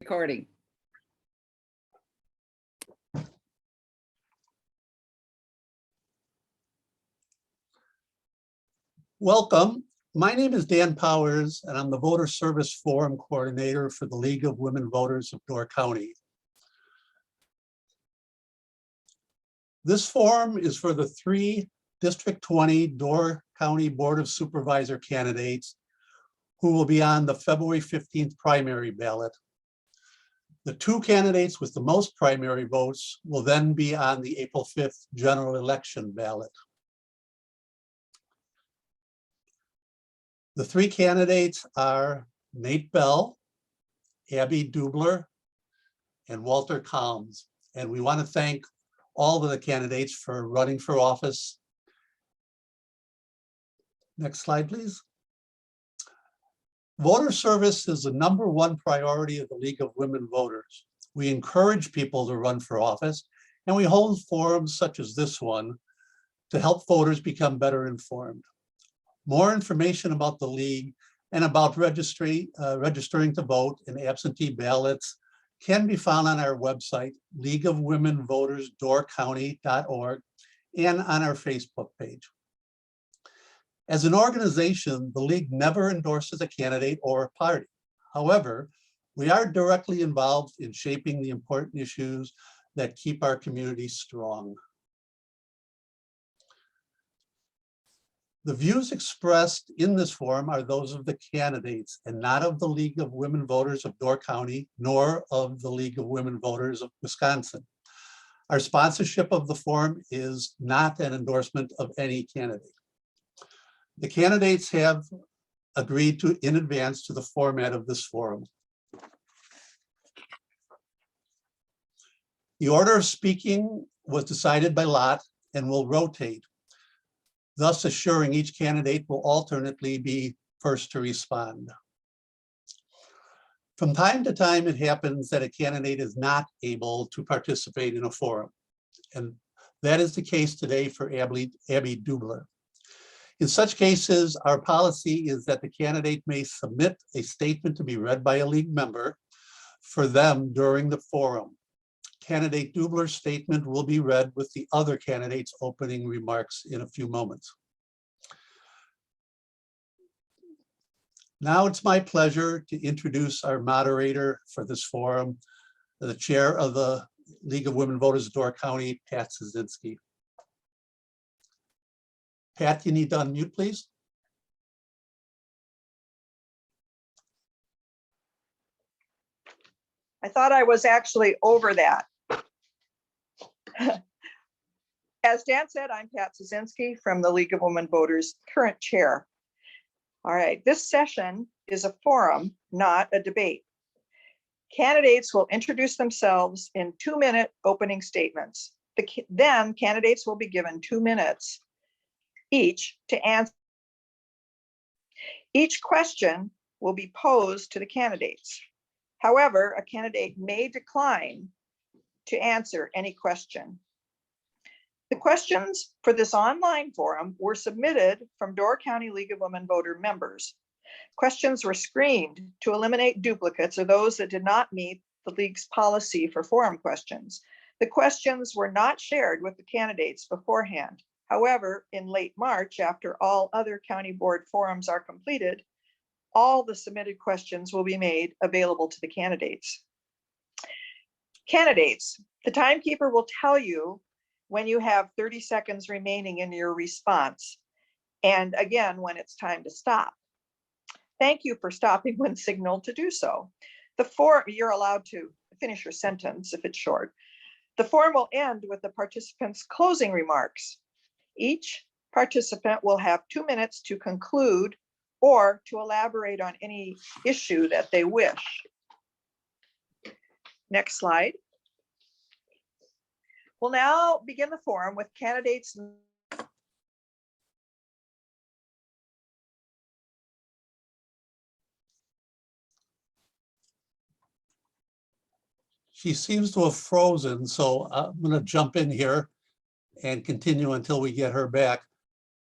Recording. Welcome. My name is Dan Powers, and I'm the Voter Service Forum Coordinator for the League of Women Voters of Door County. This forum is for the 3 District 20 Door County Board of Supervisor candidates who will be on the February 15th primary ballot. The 2 candidates with the most primary votes will then be on the April 5th general election ballot. The 3 candidates are Nate Bell, Abby Duebler, and Walter Kalms. And we want to thank all of the candidates for running for office. Next slide, please. Voter service is the #1 priority of the League of Women Voters. We encourage people to run for office, and we hold forums such as this one to help voters become better informed. More information about the League and about registering to vote and absentee ballots can be found on our website, leagueofwomenvotersdoorcounty.org, and on our Facebook page. As an organization, the League never endorses a candidate or a party. However, we are directly involved in shaping the important issues that keep our community strong. The views expressed in this forum are those of the candidates and not of the League of Women Voters of Door County, nor of the League of Women Voters of Wisconsin. Our sponsorship of the forum is not an endorsement of any candidate. The candidates have agreed to in advance to the format of this forum. The order of speaking was decided by lot and will rotate, thus assuring each candidate will alternately be first to respond. From time to time, it happens that a candidate is not able to participate in a forum, and that is the case today for Abby Duebler. In such cases, our policy is that the candidate may submit a statement to be read by a League member for them during the forum. Candidate Duebler's statement will be read with the other candidates' opening remarks in a few moments. Now it's my pleasure to introduce our moderator for this forum, the chair of the League of Women Voters of Door County, Pat Szynski. Pat, you need to unmute, please. I thought I was actually over that. As Dan said, I'm Pat Szynski from the League of Women Voters, current chair. All right, this session is a forum, not a debate. Candidates will introduce themselves in 2-minute opening statements. Then candidates will be given 2 minutes each to answer. Each question will be posed to the candidates. However, a candidate may decline to answer any question. The questions for this online forum were submitted from Door County League of Women Voter members. Questions were screened to eliminate duplicates or those that did not meet the League's policy for forum questions. The questions were not shared with the candidates beforehand. However, in late March, after all other county board forums are completed, all the submitted questions will be made available to the candidates. Candidates, the timekeeper will tell you when you have 30 seconds remaining in your response, and again, when it's time to stop. Thank you for stopping when signaled to do so. You're allowed to finish your sentence if it's short. The forum will end with the participants' closing remarks. Each participant will have 2 minutes to conclude or to elaborate on any issue that they wish. Next slide. We'll now begin the forum with candidates. She seems to have frozen, so I'm going to jump in here and continue until we get her back.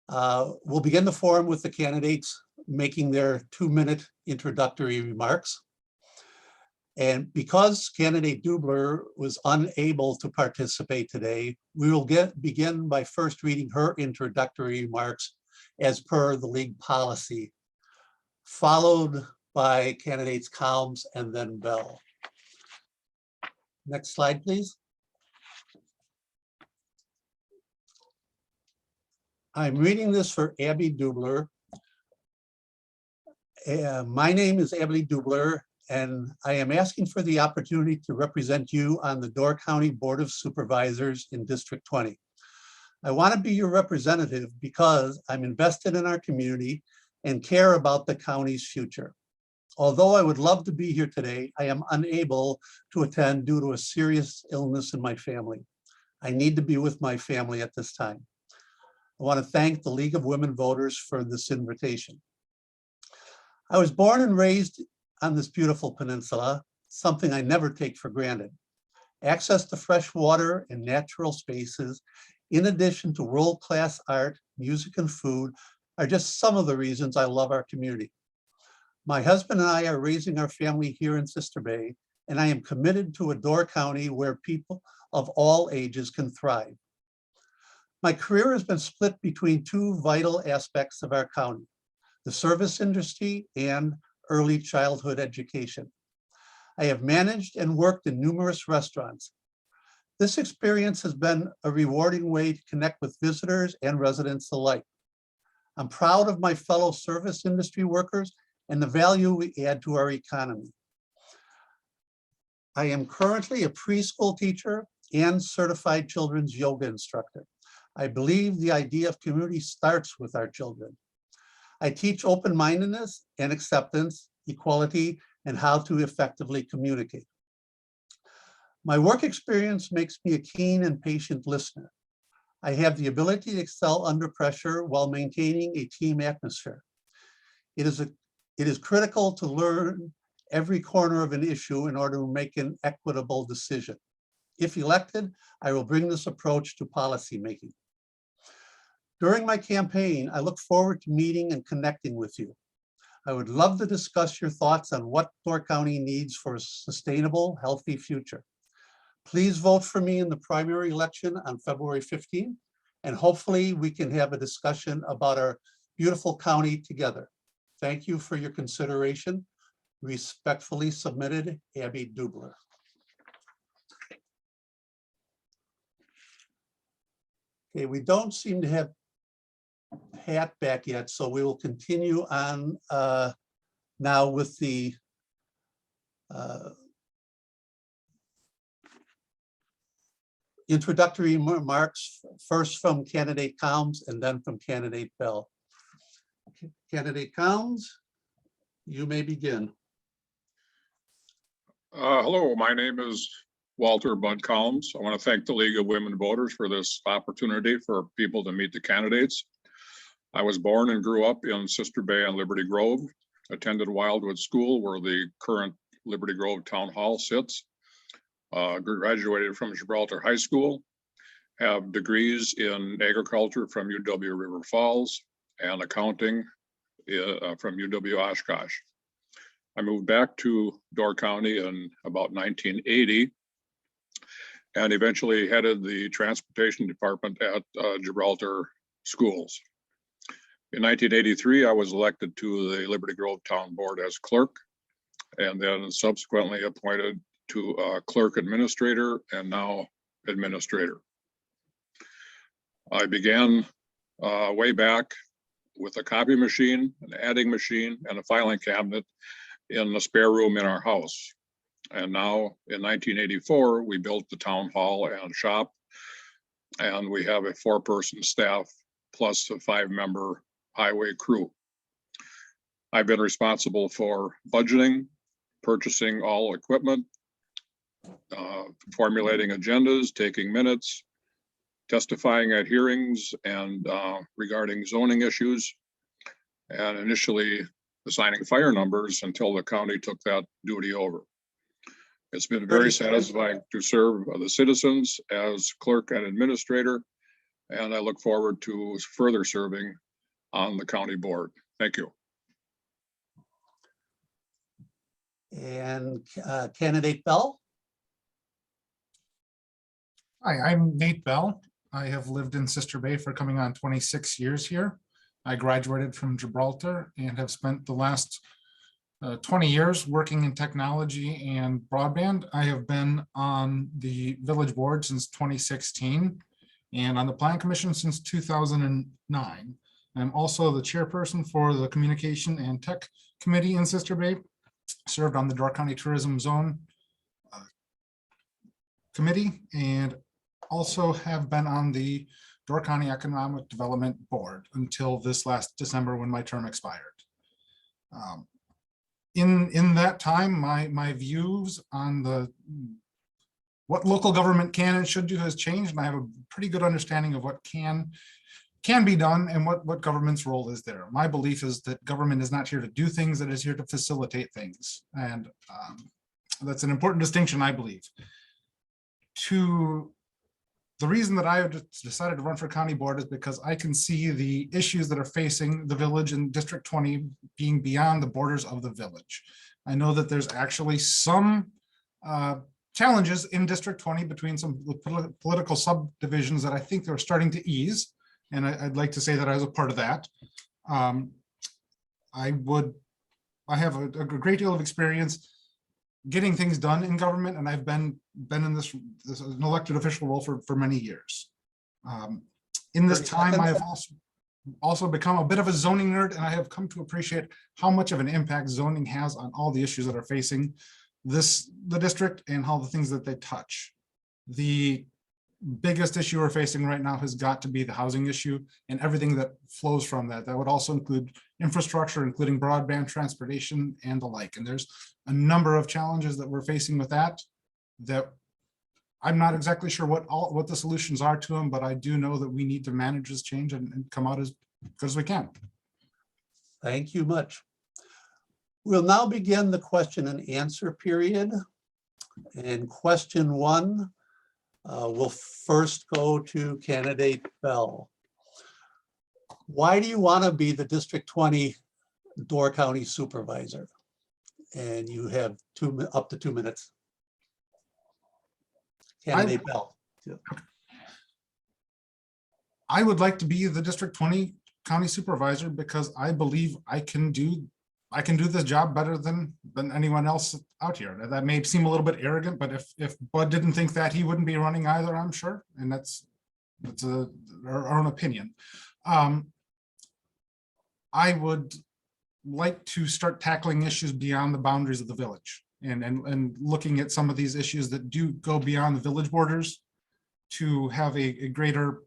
We'll begin the forum with the candidates making their 2-minute introductory remarks. And because candidate Duebler was unable to participate today, we will begin by first reading her introductory remarks as per the league policy, followed by candidates Kalms and then Bell. Next slide, please. I'm reading this for Abby Duebler. My name is Abby Duebler, and I am asking for the opportunity to represent you on the Door County Board of Supervisors in District 20. I want to be your representative because I'm invested in our community and care about the county's future. Although I would love to be here today, I am unable to attend due to a serious illness in my family. I need to be with my family at this time. I want to thank the League of Women Voters for this invitation. I was born and raised on this beautiful peninsula, something I never take for granted. Access to fresh water and natural spaces, in addition to world-class art, music, and food, are just some of the reasons I love our community. My husband and I are raising our family here in Sister Bay, and I am committed to a Door County where people of all ages can thrive. My career has been split between two vital aspects of our county: the service industry and early childhood education. I have managed and worked in numerous restaurants. This experience has been a rewarding way to connect with visitors and residents alike. I'm proud of my fellow service industry workers and the value we add to our economy. I am currently a preschool teacher and certified children's yoga instructor. I believe the idea of community starts with our children. I teach open-mindedness and acceptance, equality, and how to effectively communicate. My work experience makes me a keen and patient listener. I have the ability to excel under pressure while maintaining a team atmosphere. It is critical to learn every corner of an issue in order to make an equitable decision. If elected, I will bring this approach to policymaking. During my campaign, I look forward to meeting and connecting with you. I would love to discuss your thoughts on what Door County needs for a sustainable, healthy future. Please vote for me in the primary election on February 15th, and hopefully we can have a discussion about our beautiful county together. Thank you for your consideration. Respectfully submitted, Abby Duebler. Okay, we don't seem to have Pat back yet, so we will continue on now with the introductory remarks, first from candidate Kalms and then from candidate Bell. Candidate Kalms, you may begin. Hello, my name is Walter Bud Kalms. I want to thank the League of Women Voters for this opportunity for people to meet the candidates. I was born and grew up in Sister Bay and Liberty Grove, attended Wildwood School where the current Liberty Grove Town Hall sits, graduated from Gibraltar High School, have degrees in agriculture from UW River Falls and accounting from UW Oshkosh. I moved back to Door County in about 1980 and eventually headed the transportation department at Gibraltar Schools. In 1983, I was elected to the Liberty Grove Town Board as clerk, and then subsequently appointed to clerk administrator and now administrator. I began way back with a copy machine, an adding machine, and a filing cabinet in the spare room in our house. And now in 1984, we built the town hall and shop, and we have a 4-person staff plus a 5-member highway crew. I've been responsible for budgeting, purchasing all equipment, formulating agendas, taking minutes, testifying at hearings and regarding zoning issues, and initially assigning fire numbers until the county took that duty over. It's been very satisfying to serve the citizens as clerk and administrator, and I look forward to further serving on the county board. Thank you. And candidate Bell? Hi, I'm Nate Bell. I have lived in Sister Bay for coming on 26 years here. I graduated from Gibraltar and have spent the last 20 years working in technology and broadband. I have been on the village board since 2016 and on the Plan Commission since 2009. I'm also the chairperson for the Communication and Tech Committee in Sister Bay, served on the Door County Tourism Zone Committee, and also have been on the Door County Economic Development Board until this last December when my term expired. In that time, my views on what local government can and should do has changed, and I have a pretty good understanding of what can be done and what government's role is there. My belief is that government is not here to do things, it is here to facilitate things. And that's an important distinction, I believe. The reason that I decided to run for county board is because I can see the issues that are facing the village in District 20 being beyond the borders of the village. I know that there's actually some challenges in District 20 between some political subdivisions that I think they're starting to ease. And I'd like to say that I was a part of that. I have a great deal of experience getting things done in government, and I've been in this an elected official role for many years. In this time, I have also become a bit of a zoning nerd, and I have come to appreciate how much of an impact zoning has on all the issues that are facing the district and all the things that they touch. The biggest issue we're facing right now has got to be the housing issue and everything that flows from that. That would also include infrastructure, including broadband, transportation, and the like. And there's a number of challenges that we're facing with that I'm not exactly sure what the solutions are to them, but I do know that we need to manage this change and come out as good as we can. Thank you much. We'll now begin the question and answer period. And question one will first go to candidate Bell. Why do you want to be the District 20 Door County Supervisor? And you have up to 2 minutes. Candidate Bell. I would like to be the District 20 County Supervisor because I believe I can do this job better than anyone else out here. That may seem a little bit arrogant, but if Bud didn't think that, he wouldn't be running either, I'm sure. And that's our own opinion. I would like to start tackling issues beyond the boundaries of the village and looking at some of these issues that do go beyond the village borders to have a greater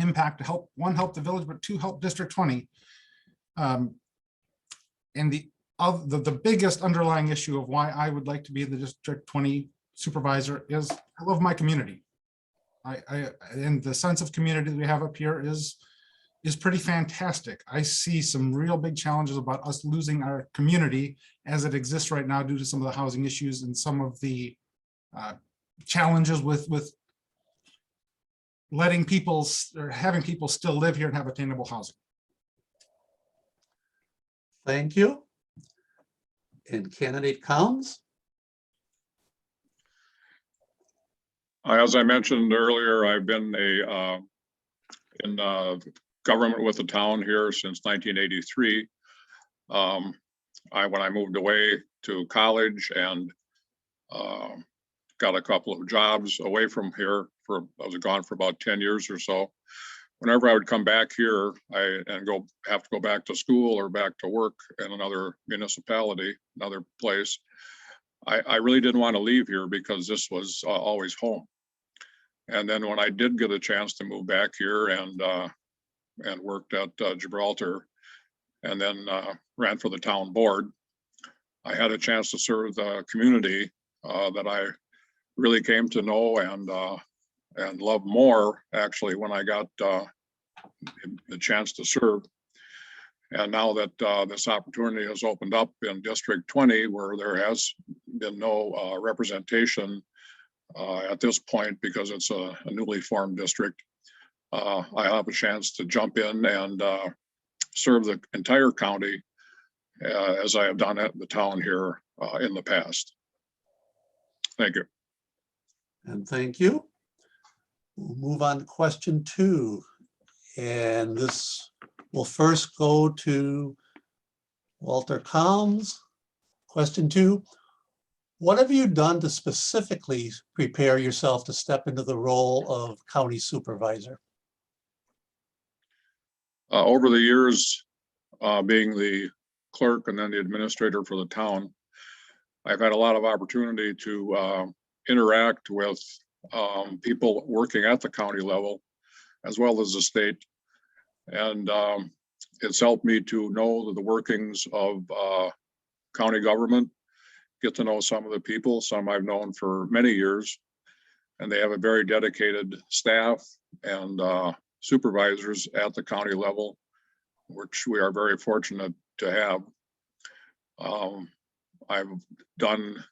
impact to help the village, but to help District 20. And the biggest underlying issue of why I would like to be the District 20 Supervisor is I love my community. And the sense of community that we have up here is pretty fantastic. I see some real big challenges about us losing our community as it exists right now due to some of the housing issues and some of the challenges with letting people or having people still live here and have attainable housing. Thank you. And candidate Kalms. As I mentioned earlier, I've been in government with the town here since 1983. When I moved away to college and got a couple of jobs away from here I was gone for about 10 years or so. Whenever I would come back here have to go back to school or back to work in another municipality, another place, I really didn't want to leave here because this was always home. And then when I did get a chance to move back here and worked at Gibraltar and then ran for the town board, I had a chance to serve the community that I really came to know and love more actually when I got the chance to serve. And now that this opportunity has opened up in District 20, where there has been no representation at this point because it's a newly formed district, I have a chance to jump in and serve the entire county as I have done at the town here in the past. Thank you. And thank you. We'll move on to question 2. And this will first go to Walter Kalms. Question 2, what have you done to specifically prepare yourself to step into the role of county supervisor? Over the years, being the clerk and then the administrator for the town, I've had a lot of opportunity to interact with people working at the county level as well as the state. And it's helped me to know the workings of county government, get to know some of the people, some I've known for many years, and they have a very dedicated staff and supervisors at the county level, which we are very fortunate to have. I've done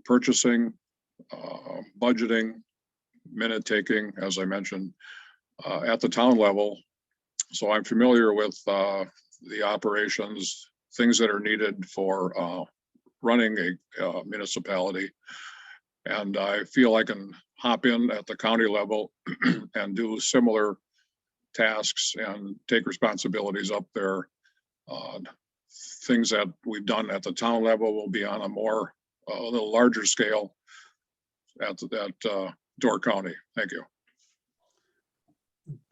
purchasing, budgeting, minute taking, as I mentioned, at the town level. So I'm familiar with the operations, things that are needed for running a municipality. And I feel I can hop in at the county level and do similar tasks and take responsibilities up there. Things that we've done at the town level will be on a little larger scale at Door County. Thank you.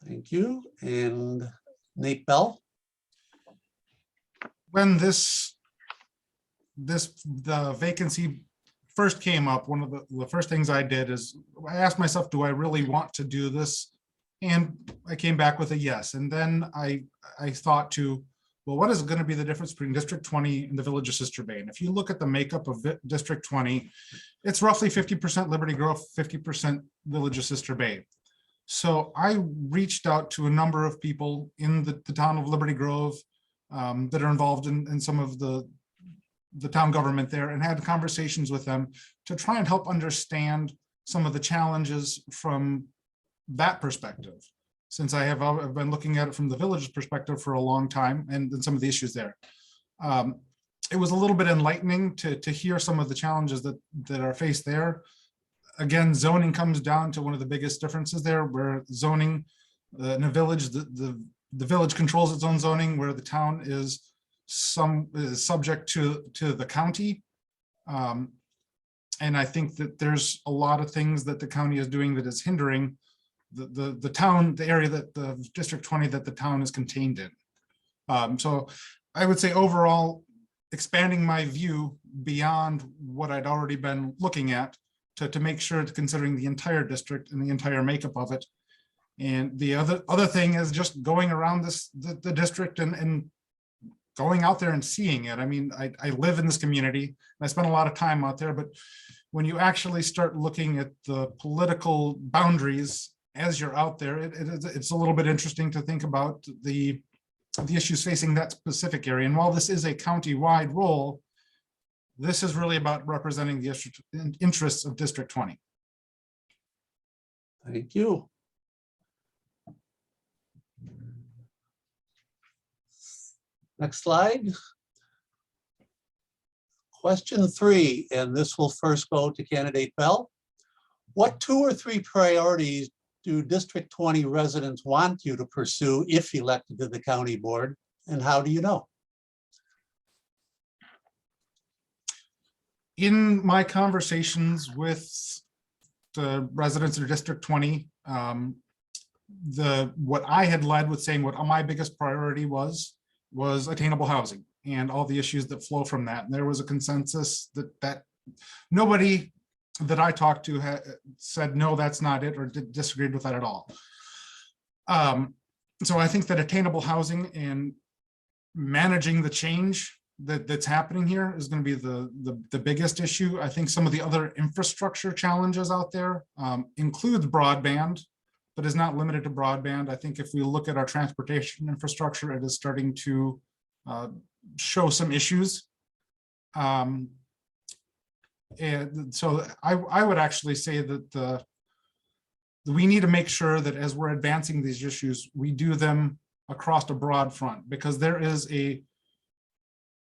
Thank you. And Nate Bell? When the vacancy first came up, one of the first things I did is I asked myself, do I really want to do this? And I came back with a yes. And then I thought well, what is going to be the difference between District 20 and the Village of Sister Bay? And if you look at the makeup of District 20, it's roughly 50% Liberty Grove, 50% Village of Sister Bay. So I reached out to a number of people in the town of Liberty Grove that are involved in some of the town government there, and had conversations with them to try and help understand some of the challenges from that perspective, since I've been looking at it from the village's perspective for a long time, and some of the issues there. It was a little bit enlightening to hear some of the challenges that are faced there. Again, zoning comes down to one of the biggest differences there, where zoning in a village, the village controls its own zoning, where the town is subject to the county. And I think that there's a lot of things that the county is doing that is hindering the town, the area that the District 20 that the town is contained in. So I would say overall, expanding my view beyond what I'd already been looking at to make sure it's considering the entire district and the entire makeup of it. And the other thing is just going around the district and going out there and seeing it. I mean, I live in this community and I spend a lot of time out there, but when you actually start looking at the political boundaries as you're out there, it's a little bit interesting to think about the issues facing that specific area. And while this is a county-wide role, this is really about representing the interests of District 20. Thank you. Next slide. Question 3, and this will first go to candidate Bell. What 2 or 3 priorities do District 20 residents want you to pursue if elected to the county board, and how do you know? In my conversations with the residents of District 20, what I had led with saying what my biggest priority was attainable housing and all the issues that flow from that. And there was a consensus that nobody that I talked to said, no, that's not it, or disagreed with that at all. So I think that attainable housing and managing the change that's happening here is going to be the biggest issue. I think some of the other infrastructure challenges out there includes broadband, but is not limited to broadband. I think if we look at our transportation infrastructure, it is starting to show some issues. And so I would actually say that we need to make sure that as we're advancing these issues, we do them across a broad front, because there is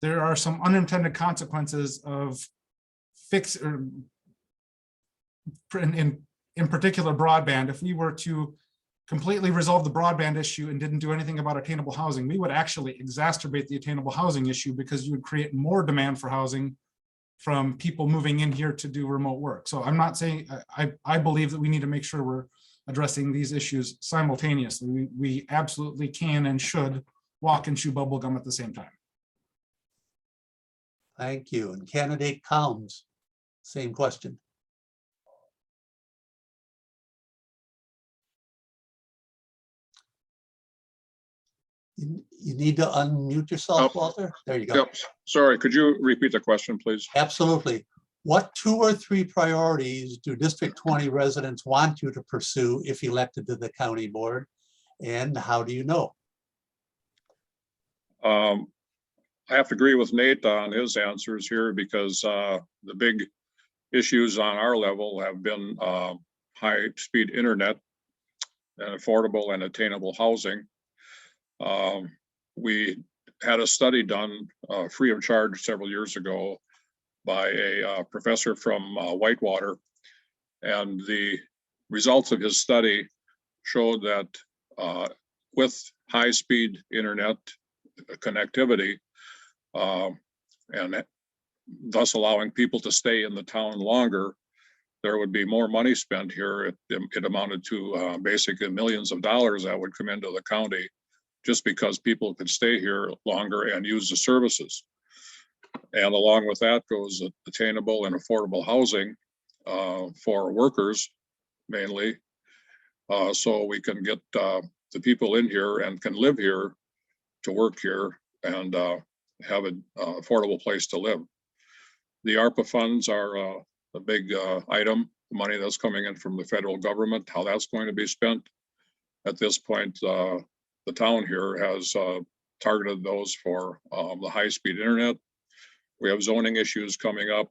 there are some unintended consequences of fix or in particular broadband. If we were to completely resolve the broadband issue and didn't do anything about attainable housing, we would actually exacerbate the attainable housing issue, because you would create more demand for housing from people moving in here to do remote work. So I'm not saying, I believe that we need to make sure we're addressing these issues simultaneously. We absolutely can and should walk and chew bubble gum at the same time. Thank you. And candidate Kalms, same question. You need to unmute yourself, Oh. Walter. There you go. Yep, sorry, could you repeat the question, please? Absolutely. What 2 or 3 priorities do District 20 residents want you to pursue if elected to the county board? And how do you know? I have to agree with Nate on his answers here, because the big issues on our level have been high-speed internet and affordable and attainable housing. We had a study done free of charge several years ago by a professor from Whitewater, and the results of his study showed that with high-speed internet connectivity, and thus allowing people to stay in the town longer, there would be more money spent here. It amounted to basically millions of dollars that would come into the county, just because people could stay here longer and use the services. And along with that goes attainable and affordable housing for workers mainly, so we can get the people in here and can live here, to work here, and have an affordable place to live. The ARPA funds are a big item, money that's coming in from the federal government, how that's going to be spent. At this point, the town here has targeted those for the high-speed internet. We have zoning issues coming up,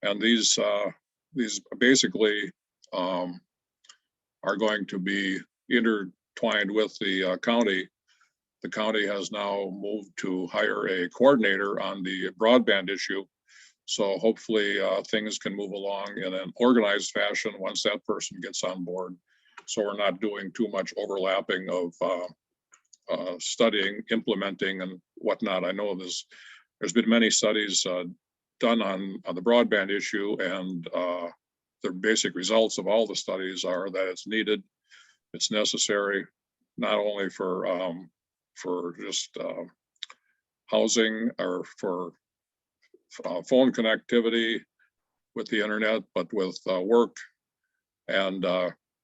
and these basically are going to be intertwined with the county. The county has now moved to hire a coordinator on the broadband issue. So hopefully things can move along in an organized fashion once that person gets on board. So we're not doing too much overlapping of studying, implementing, and whatnot. I know there's been many studies done on the broadband issue, and the basic results of all the studies are that it's needed, it's necessary, not only for just housing or for phone connectivity with the internet, but with work and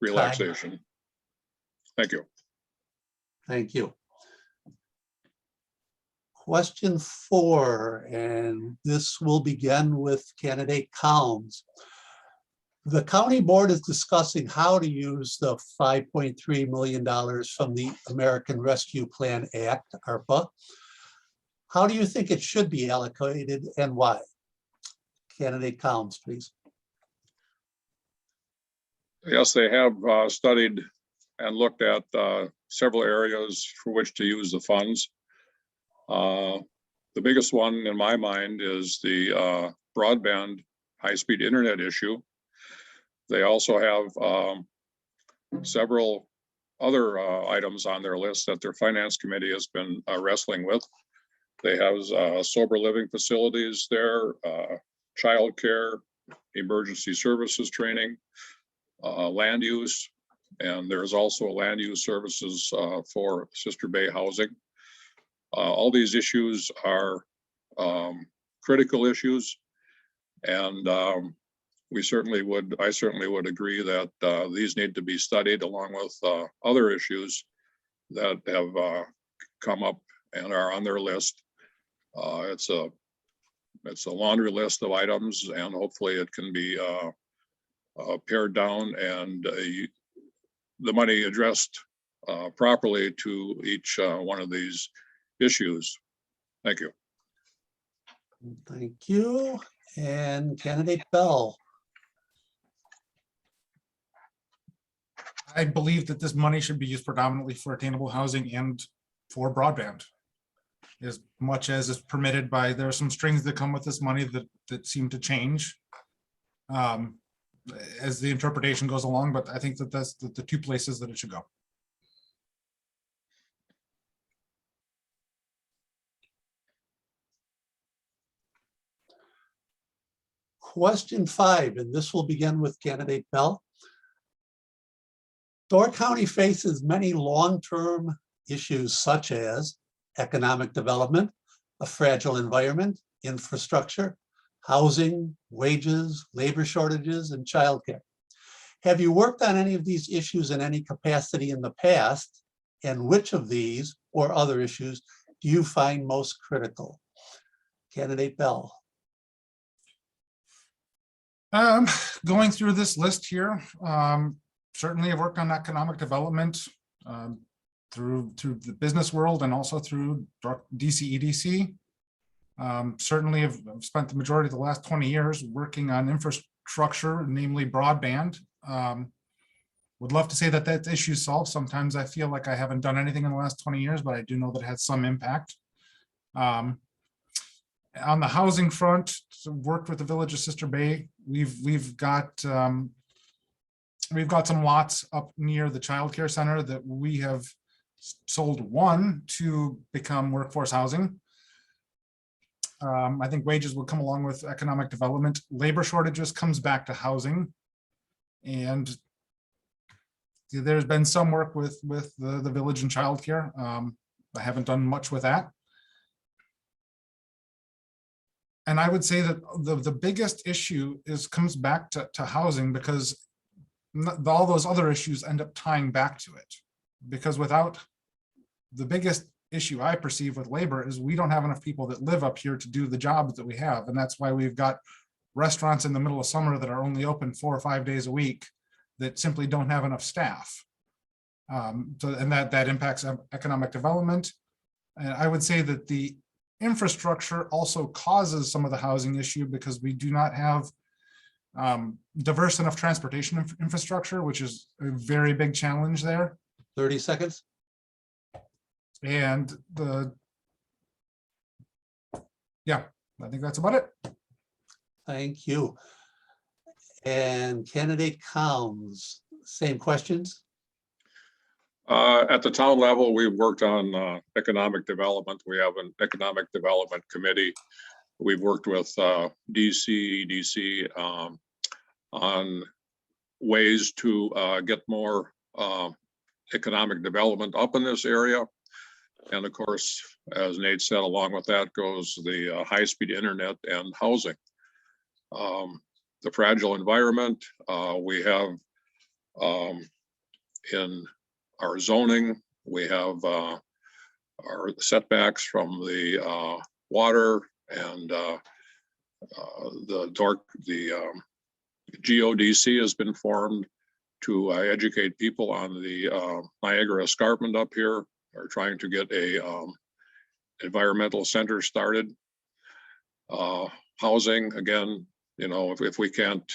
relaxation. Thank you. Thank you. Question 4, and this will begin with candidate Kalms. The county board is discussing how to use the $5.3 million from the American Rescue Plan Act, ARPA. How do you think it should be allocated and why? Candidate Kalms, please. Yes, they have studied and looked at several areas for which to use the funds. The biggest one in my mind is the broadband high-speed internet issue. They also have several other items on their list that their finance committee has been wrestling with. They have sober living facilities there, childcare, emergency services training, land use, and there's also land use services for Sister Bay housing. All these issues are critical issues, and I certainly would agree that these need to be studied along with other issues that have come up and are on their list. It's a laundry list of items, and hopefully it can be pared down and the money addressed properly to each one of these issues. Thank you. Thank you. And candidate Bell. I believe that this money should be used predominantly for attainable housing and for broadband. as much as is permitted by, there are some strings that come with this money that seem to change as the interpretation goes along, but I think that that's the two places that it should go. Question 5, and this will begin with candidate Bell. Door County faces many long-term issues such as economic development, a fragile environment, infrastructure, housing, wages, labor shortages, and childcare. Have you worked on any of these issues in any capacity in the past? And which of these or other issues do you find most critical? Candidate Bell. Going through this list here, certainly I've worked on economic development through the business world and also through DCEDC. Certainly I've spent the majority of the last 20 years working on infrastructure, namely broadband. Would love to say that that issue is solved. Sometimes I feel like I haven't done anything in the last 20 years, but I do know that it has some impact. On the housing front, worked with the Village of Sister Bay. We've got some lots up near the child care center that we have sold one to become workforce housing. I think wages will come along with economic development. Labor shortages comes back to housing. And there's been some work with the village and childcare. I haven't done much with that. And I would say that the biggest issue comes back to housing, because all those other issues end up tying back to it. Because without the biggest issue I perceive with labor is we don't have enough people that live up here to do the jobs that we have. And that's why we've got restaurants in the middle of summer that are only open 4 or 5 days a week that simply don't have enough staff. And that impacts economic development. And I would say that the infrastructure also causes some of the housing issue, because we do not have diverse enough transportation infrastructure, which is a very big challenge there. 30 seconds. And yeah, I think that's about it. Thank you. And candidate Kalms, same questions? At the town level, we've worked on economic development. We have an economic development committee. We've worked with DCEDC on ways to get more economic development up in this area. And of course, as Nate said, along with that goes the high-speed internet and housing. The fragile environment we have in our zoning, we have our setbacks from the water, and the GODC has been formed to educate people on the Niagara Escarpment up here. Are trying to get a environmental center started. Housing, again, you know, if we can't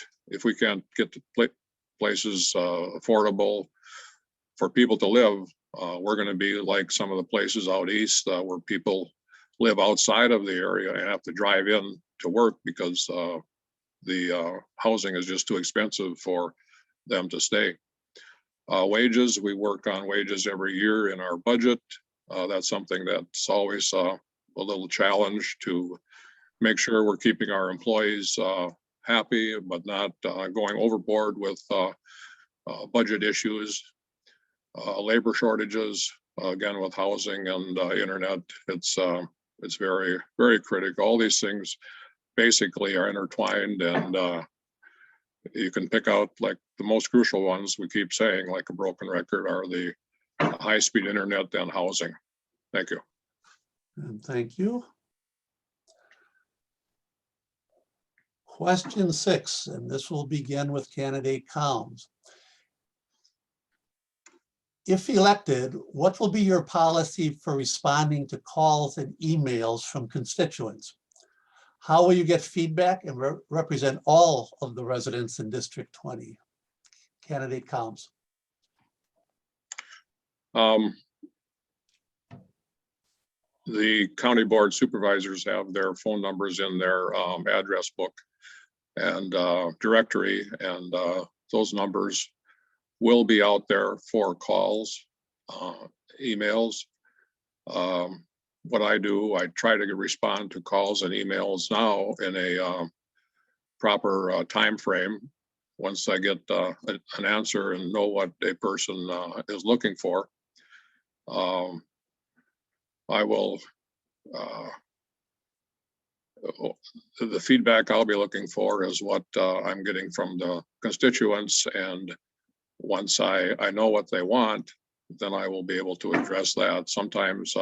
get the places affordable for people to live, we're going to be like some of the places out east where people live outside of the area and have to drive in to work because the housing is just too expensive for them to stay. Wages, we work on wages every year in our budget. That's something that's always a little challenge to make sure we're keeping our employees happy, but not going overboard with budget issues. Labor shortages, again, with housing and internet, it's very, very critical. All these things basically are intertwined, and you can pick out like the most crucial ones, we keep saying like a broken record, are the high-speed internet and housing. Thank you. And thank you. Question 6, and this will begin with candidate Kalms. If elected, what will be your policy for responding to calls and emails from constituents? How will you get feedback and represent all of the residents in District 20? Candidate Kalms. the county board supervisors have their phone numbers in their address book and directory, and those numbers will be out there for calls, emails. What I do, I try to respond to calls and emails now in a proper time frame. Once I get an answer and know what a person is looking for, I will, the feedback I'll be looking for is what I'm getting from the constituents. And once I know what they want, then I will be able to address that. Sometimes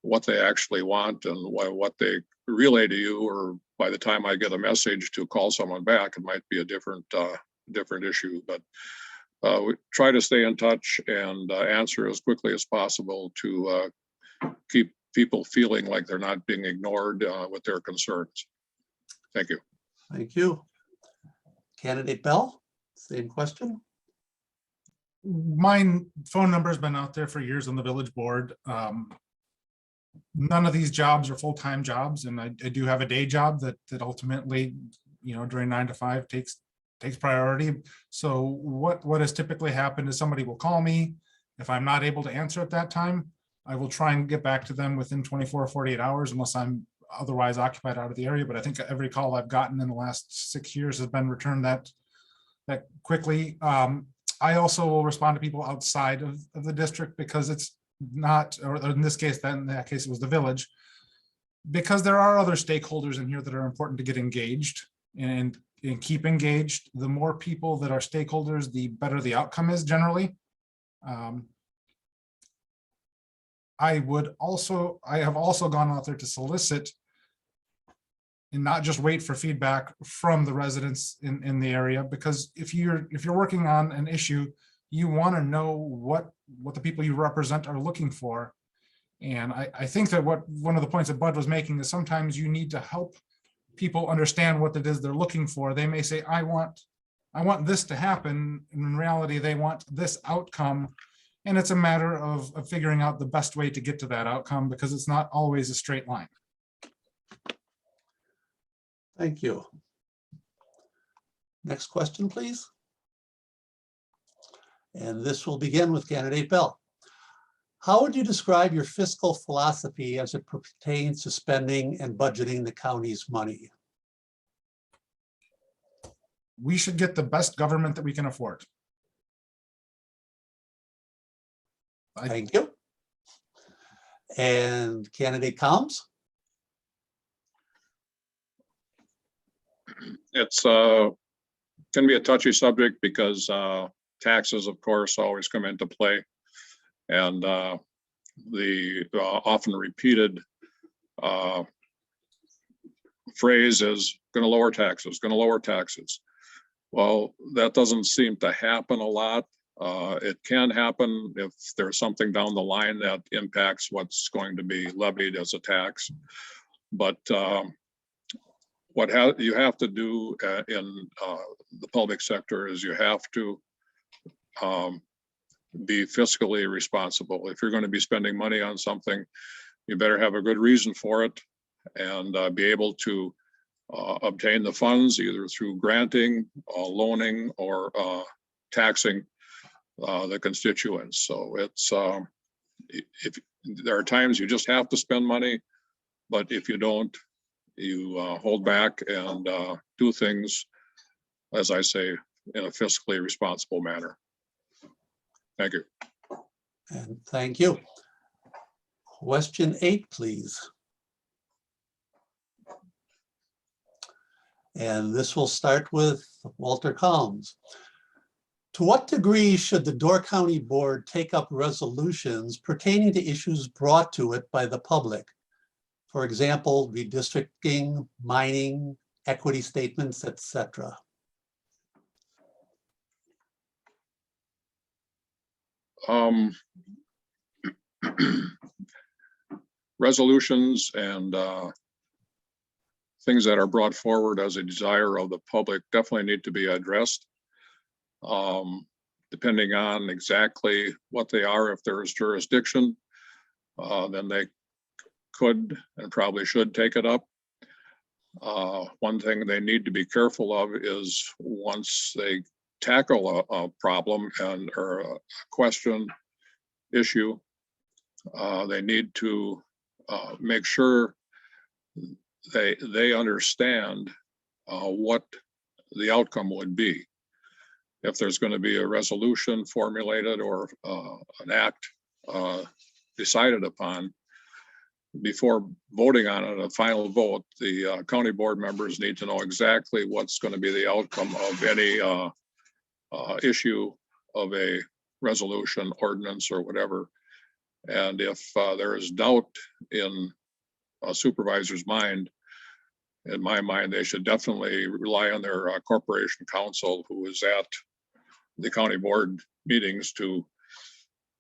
what they actually want and what they relay to you, or by the time I get a message to call someone back, it might be a different issue. But we try to stay in touch and answer as quickly as possible to keep people feeling like they're not being ignored with their concerns. Thank you. Thank you. Candidate Bell, same question. My phone number has been out there for years on the village board. None of these jobs are full-time jobs, and I do have a day job that ultimately, during 9 to 5 takes priority. So what has typically happened is somebody will call me. If I'm not able to answer at that time, I will try and get back to them within 24 or 48 hours, unless I'm otherwise occupied out of the area. But I think every call I've gotten in the last 6 years has been returned that quickly. I also will respond to people outside of the district, because it's not, or in this case, then in that case, it was the village, because there are other stakeholders in here that are important to get engaged and keep engaged. The more people that are stakeholders, the better the outcome is generally. I have also gone out there to solicit and not just wait for feedback from the residents in the area, because if you're working on an issue, you want to know what the people you represent are looking for. And I think that one of the points that Bud was making is sometimes you need to help people understand what it is they're looking for. They may say, I want this to happen, and in reality they want this outcome. And it's a matter of figuring out the best way to get to that outcome, because it's not always a straight line. Thank you. Next question, please. And this will begin with candidate Bell. How would you describe your fiscal philosophy as it pertains to spending and budgeting the county's money? We should get the best government that we can afford. Thank you. And candidate Kalms? It's can be a touchy subject, because taxes, of course, always come into play. And the often repeated phrase is going to lower taxes, going to lower taxes. Well, that doesn't seem to happen a lot. It can happen if there's something down the line that impacts what's going to be levied as a tax. But what you have to do in the public sector is you have to be fiscally responsible. If you're going to be spending money on something, you better have a good reason for it, and be able to obtain the funds either through granting, loaning, or taxing the constituents. So it's if there are times you just have to spend money, but if you don't, you hold back and do things, as I say, in a fiscally responsible manner. Thank you. And thank you. Question 8, please. And this will start with Walter Kalms. To what degree should the Door County Board take up resolutions pertaining to issues brought to it by the public? For example, redistricting, mining, equity statements, etc. Resolutions and things that are brought forward as a desire of the public definitely need to be addressed. Depending on exactly what they are, if there is jurisdiction, then they could and probably should take it up. One thing they need to be careful of is once they tackle a problem or a question, issue, they need to make sure they understand what the outcome would be. If there's going to be a resolution formulated or an act decided upon, before voting on it, a final vote, the county board members need to know exactly what's going to be the outcome of any issue of a resolution, ordinance, or whatever. And if there is doubt in a supervisor's mind, in my mind, they should definitely rely on their corporation counsel who is at the county board meetings to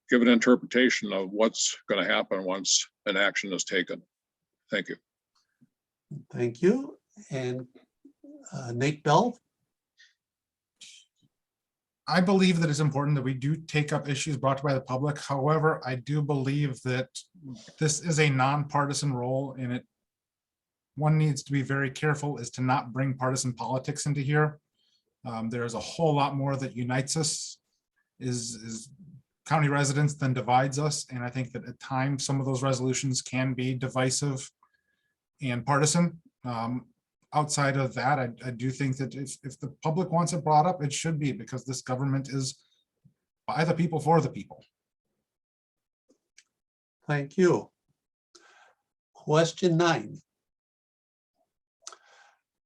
give an interpretation of what's going to happen once an action is taken. Thank you. Thank you. And Nate Bell? I believe that it's important that we do take up issues brought by the public. However, I do believe that this is a nonpartisan role, and one needs to be very careful as to not bring partisan politics into here. There is a whole lot more that unites us is county residents than divides us. And I think that at times some of those resolutions can be divisive and partisan. Outside of that, I do think that if the public wants it brought up, it should be, because this government is by the people for the people. Thank you. Question 9.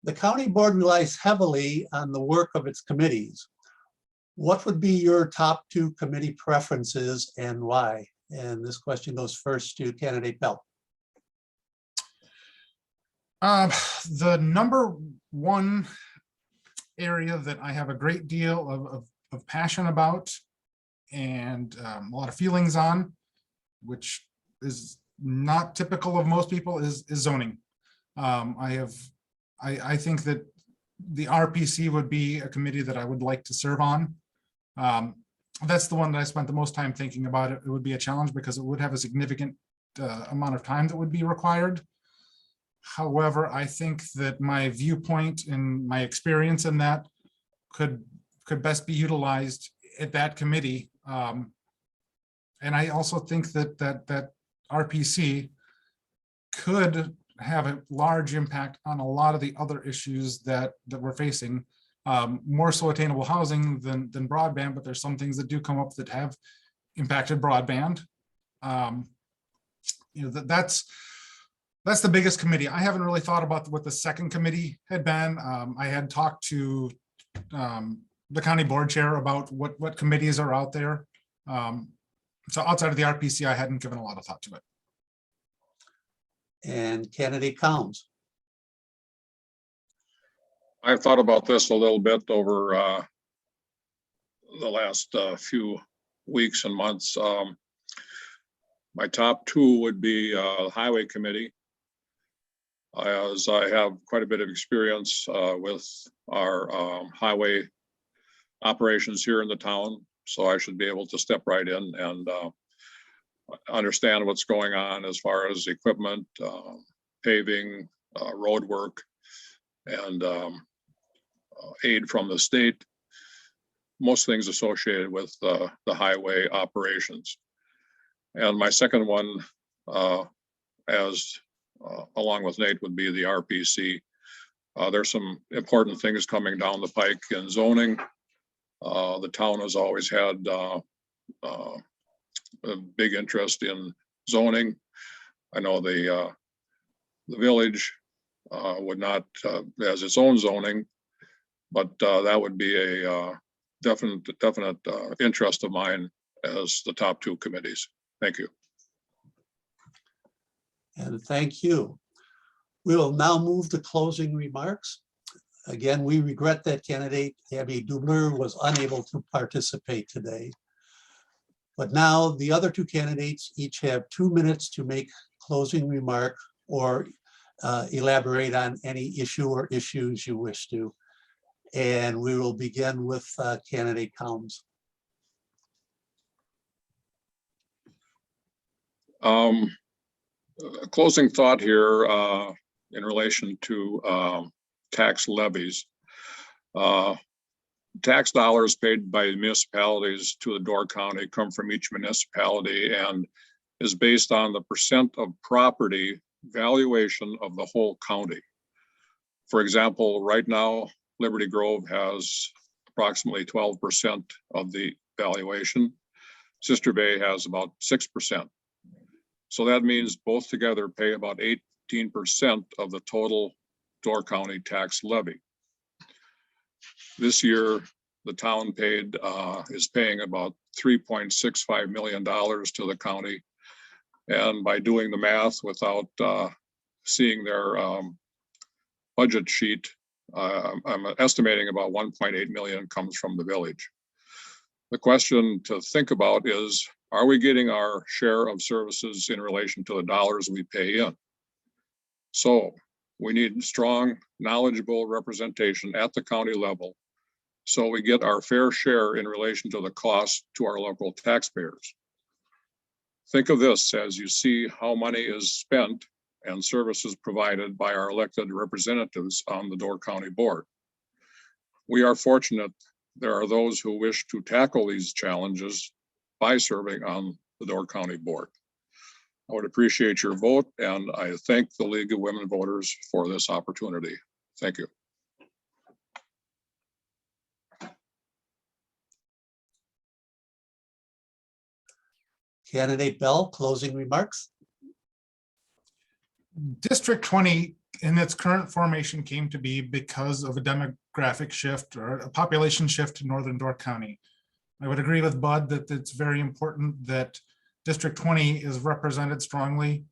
The county board relies heavily on the work of its committees. What would be your top 2 committee preferences and why? And this question goes first to candidate Bell. The number one area that I have a great deal of passion about and a lot of feelings on, which is not typical of most people, is zoning. I think that the RPC would be a committee that I would like to serve on. That's the one that I spent the most time thinking about. It would be a challenge because it would have a significant amount of time that would be required. However, I think that my viewpoint and my experience in that could best be utilized at that committee. And I also think that RPC could have a large impact on a lot of the other issues that we're facing. More so attainable housing than broadband, but there's some things that do come up that have impacted broadband. That's the biggest committee. I haven't really thought about what the second committee had been. I had talked to the county board chair about what committees are out there. So outside of the RPC, I hadn't given a lot of thought to it. And candidate Kalms. I've thought about this a little bit over the last few weeks and months. My top 2 would be Highway Committee, as I have quite a bit of experience with our highway operations here in the town. So I should be able to step right in and understand what's going on as far as equipment, paving, road work, and aid from the state, most things associated with the highway operations. And my second one, along with Nate, would be the RPC. There's some important things coming down the pike in zoning. The town has always had a big interest in zoning. I know the village would not has its own zoning, but that would be a definite interest of mine as the top 2 committees. Thank you. And thank you. We will now move to closing remarks. Again, we regret that candidate Abby Duebler was unable to participate today. But now the other 2 candidates each have 2 minutes to make closing remark or elaborate on any issue or issues you wish to. And we will begin with candidate Kalms. A closing thought here in relation to tax levies. Tax dollars paid by municipalities to the Door County come from each municipality and is based on the percent of property valuation of the whole county. For example, right now, Liberty Grove has approximately 12% of the valuation. Sister Bay has about 6%. So that means both together pay about 18% of the total Door County tax levy. This year, the town is paying about $3.65 million to the county. And by doing the math without seeing their budget sheet, I'm estimating about 1.8 million comes from the village. The question to think about is, are we getting our share of services in relation to the dollars we pay in? So we need strong, knowledgeable representation at the county level so we get our fair share in relation to the cost to our local taxpayers. Think of this as you see how money is spent and services provided by our elected representatives on the Door County Board. We are fortunate there are those who wish to tackle these challenges by serving on the Door County Board. I would appreciate your vote, and I thank the League of Women Voters for this opportunity. Thank you. Candidate Bell, closing remarks. District 20 in its current formation came to be because of a demographic shift or a population shift to Northern Door County. I would agree with Bud that it's very important that District 20 is represented strongly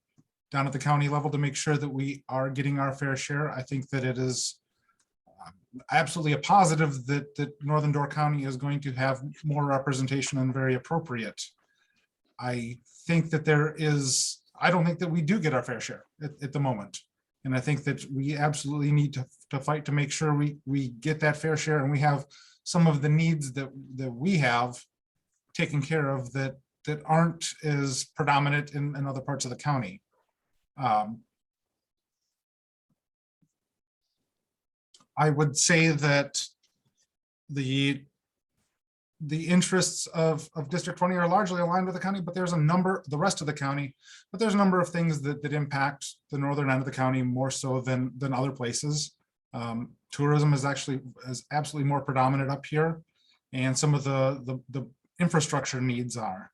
down at the county level to make sure that we are getting our fair share. I think that it is absolutely a positive that Northern Door County is going to have more representation and very appropriate. I think that I don't think that we do get our fair share at the moment. And I think that we absolutely need to fight to make sure we get that fair share and we have some of the needs that we have taken care of that aren't as predominant in other parts of the county. I would say that the interests of District 20 are largely aligned with the county, but there's the rest of the county, but there's a number of things that impact the northern end of the county more so than other places. Tourism is absolutely more predominant up here, and some of the infrastructure needs are.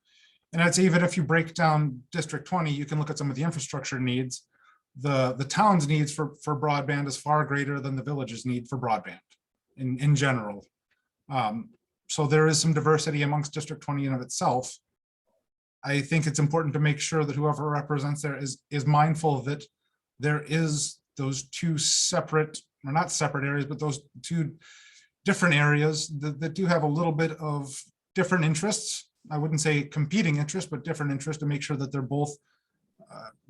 And I'd say even if you break down District 20, you can look at some of the infrastructure needs. The town's needs for broadband is far greater than the village's need for broadband in general. So there is some diversity amongst District 20 in of itself. I think it's important to make sure that whoever represents there is mindful that there is those two separate, or not separate areas, but those two different areas that do have a little bit of different interests. I wouldn't say competing interests, but different interests, to make sure that they're both,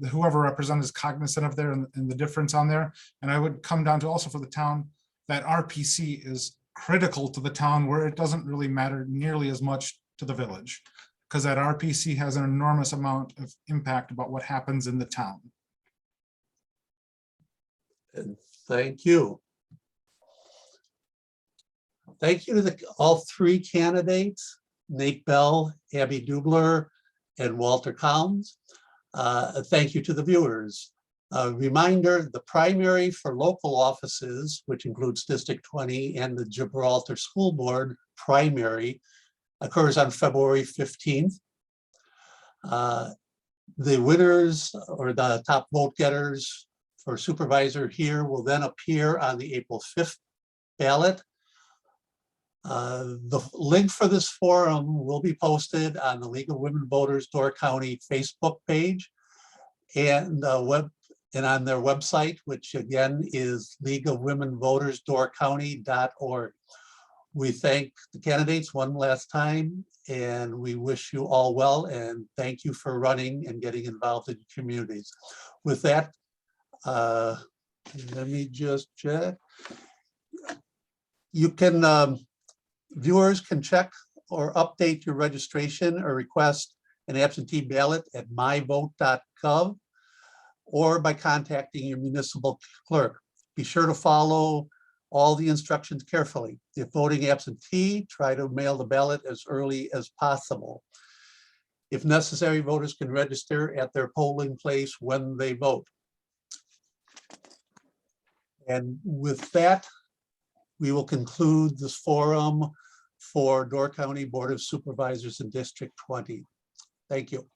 whoever represents is cognizant of there and the difference on there. And I would come down to also for the town that RPC is critical to the town, where it doesn't really matter nearly as much to the village, because that RPC has an enormous amount of impact about what happens in the town. And thank you. Thank you to all three candidates, Nate Bell, Abby Duebler, and Walter Kalms. Thank you to the viewers. Reminder, the primary for local offices, which includes District 20 and the Gibraltar School Board primary, occurs on February 15th. The winners or the top vote getters for supervisor here will then appear on the April 5th ballot. The link for this forum will be posted on the League of Women Voters Door County Facebook page and on their website, which again is leagueofwomenvotersdoorcounty.org. We thank the candidates one last time, and we wish you all well, and thank you for running and getting involved in communities. With that, let me just check. You can, viewers can check or update your registration or request an absentee ballot at myvote.gov. or by contacting your municipal clerk. Be sure to follow all the instructions carefully. If voting absentee, try to mail the ballot as early as possible. If necessary, voters can register at their polling place when they vote. And with that, we will conclude this forum for Door County Board of Supervisors in District 20. Thank you.